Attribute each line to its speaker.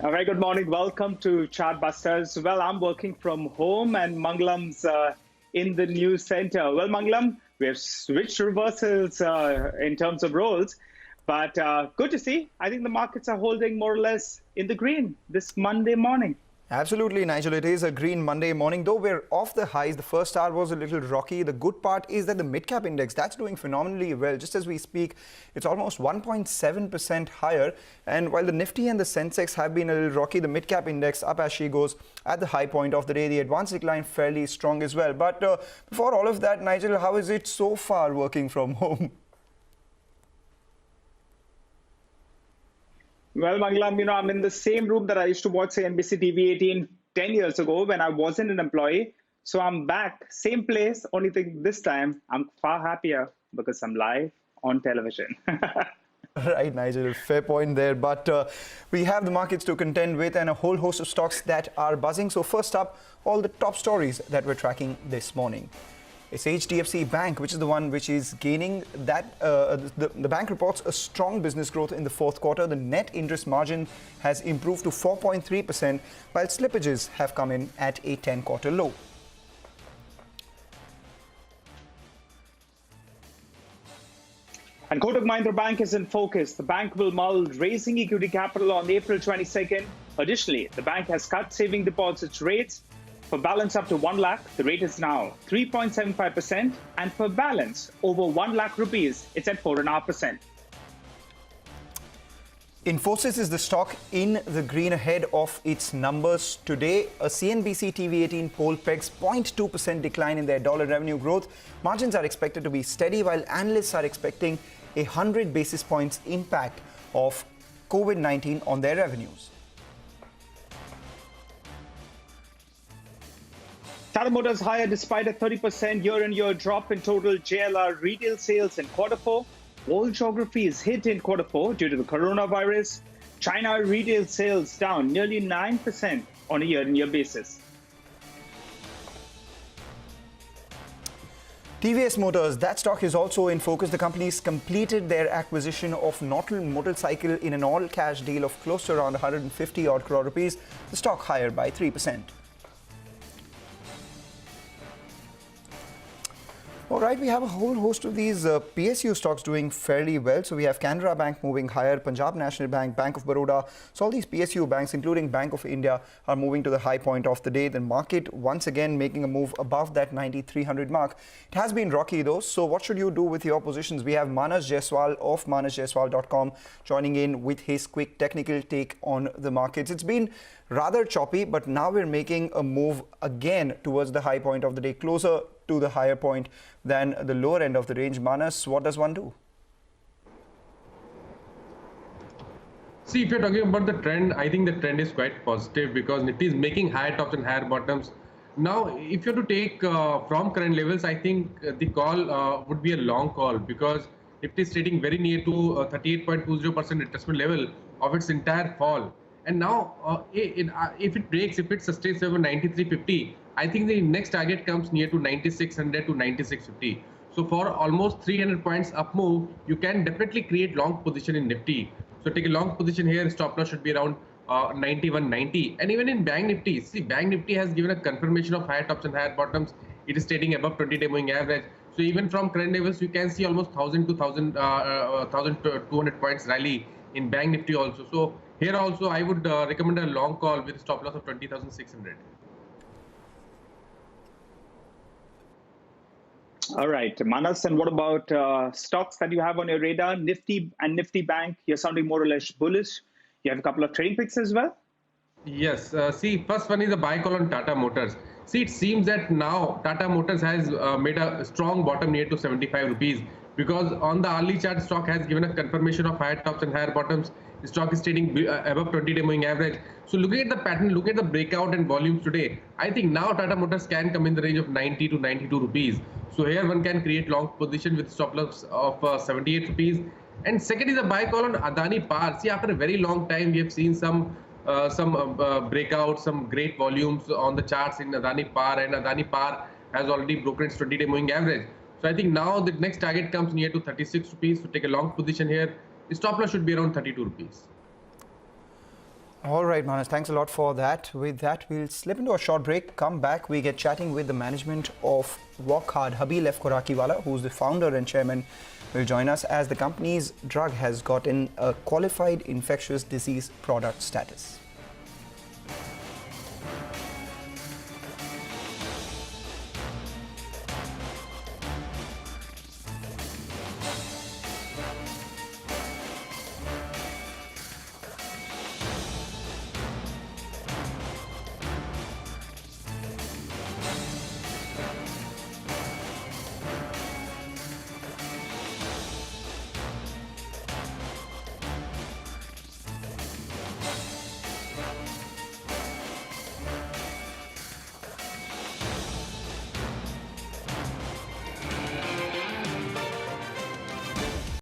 Speaker 1: A very good morning. Welcome to Chartbusters. Well, I'm working from home and Mangalam's in the news center. Well, Mangalam, we have switched reversals in terms of roles, but good to see. I think the markets are holding more or less in the green this Monday morning.
Speaker 2: Absolutely, Nigel. It is a green Monday morning, though we're off the highs. The first hour was a little rocky. The good part is that the mid-cap index, that's doing phenomenally well. Just as we speak, it's almost 1.7% higher. And while the Nifty and the Sensex have been a little rocky, the mid-cap index up as she goes at the high point of the day. The advanced decline fairly strong as well. But before all of that, Nigel, how is it so far working from home?
Speaker 1: Well, Mangalam, I'm in the same room that I used to watch CNBC TV18 10 years ago when I wasn't an employee. So I'm back, same place, only thing this time I'm far happier because I'm live on television.
Speaker 2: Right, Nigel, fair point there. But we have the markets to contend with and a whole host of stocks that are buzzing. So first up, all the top stories that we're tracking this morning. It's HDFC Bank, which is the one which is gaining that. The bank reports a strong business growth in the fourth quarter. The net interest margin has improved to 4.3%, while slippages have come in at a 10-quarter low.
Speaker 1: And Kotak Mahindra Bank is in focus. The bank will mull raising equity capital on April 22nd. Additionally, the bank has cut saving deposits rates. For balance up to 1 lakh, the rate is now 3.75%, and for balance over 1 lakh rupees, it's at 4.5%.
Speaker 2: Infosys is the stock in the green ahead of its numbers today. A CNBC TV18 poll pegs 0.2% decline in their dollar revenue growth. Margins are expected to be steady, while analysts are expecting a 100 basis points impact of COVID-19 on their revenues.
Speaker 1: Tata Motors higher despite a 30% year-on-year drop in total JLR retail sales in quarter four. All geographies hit in quarter four due to the coronavirus. China retail sales down nearly 9% on a year-on-year basis.
Speaker 2: TVS Motors, that stock is also in focus. The company's completed their acquisition of Norton Motorcycle in an all-cash deal of close to around 150 odd crore rupees. The stock higher by 3%. All right, we have a whole host of these PSU stocks doing fairly well. So we have Canara Bank moving higher, Punjab National Bank, Bank of Baroda. So all these PSU banks, including Bank of India, are moving to the high point of the day. The market once again making a move above that 9,300 mark. It has been rocky though. So what should you do with your positions? We have Manas Jaiswal of manasjaiswal.com joining in with his quick technical take on the markets. It's been rather choppy, but now we're making a move again towards the high point of the day, closer to the higher point than the lower end of the range. Manas, what does one do?
Speaker 3: See, if you're talking about the trend, I think the trend is quite positive because Nifty is making higher tops and higher bottoms. Now, if you're to take from current levels, I think the call would be a long call because Nifty is trading very near to 38.20% retracement level of its entire fall. And now, if it breaks, if it sustains over 93.50, I think the next target comes near to 9600 to 9650. So for almost 300 points up move, you can definitely create long position in Nifty. So take a long position here. Stop loss should be around 91.90. And even in Bank Nifty, see, Bank Nifty has given a confirmation of higher tops and higher bottoms. It is trading above 20-day moving average. So even from current levels, you can see almost 1,000 to 1,200 points rally in Bank Nifty also. So here also, I would recommend a long call with stop loss of 20,600.
Speaker 1: All right, Manas, and what about stocks that you have on your radar? Nifty and Nifty Bank, you're sounding more or less bullish. You have a couple of trading picks as well?
Speaker 3: Yes. See, first one is the buy call on Tata Motors. See, it seems that now Tata Motors has made a strong bottom near to 75 rupees because on the early chart, stock has given a confirmation of higher tops and higher bottoms. The stock is trading above 20-day moving average. So looking at the pattern, look at the breakout and volumes today. I think now Tata Motors can come in the range of 90 to 92 rupees. So here one can create long position with stop loss of 78 rupees. And second is a buy call on Adani Power. See, after a very long time, we have seen some breakouts, some great volumes on the charts in Adani Power, and Adani Power has already broken its 20-day moving average. So I think now the next target comes near to 36 rupees. So take a long position here. The stop loss should be around 32 rupees.
Speaker 2: All right, Manas, thanks a lot for that. With that, we'll slip into a short break. Come back, we get chatting with the management of Walk Hard, Habil F. Khorakiwala, who's the founder and chairman, will join us as the company's drug has gotten a qualified infectious disease product status.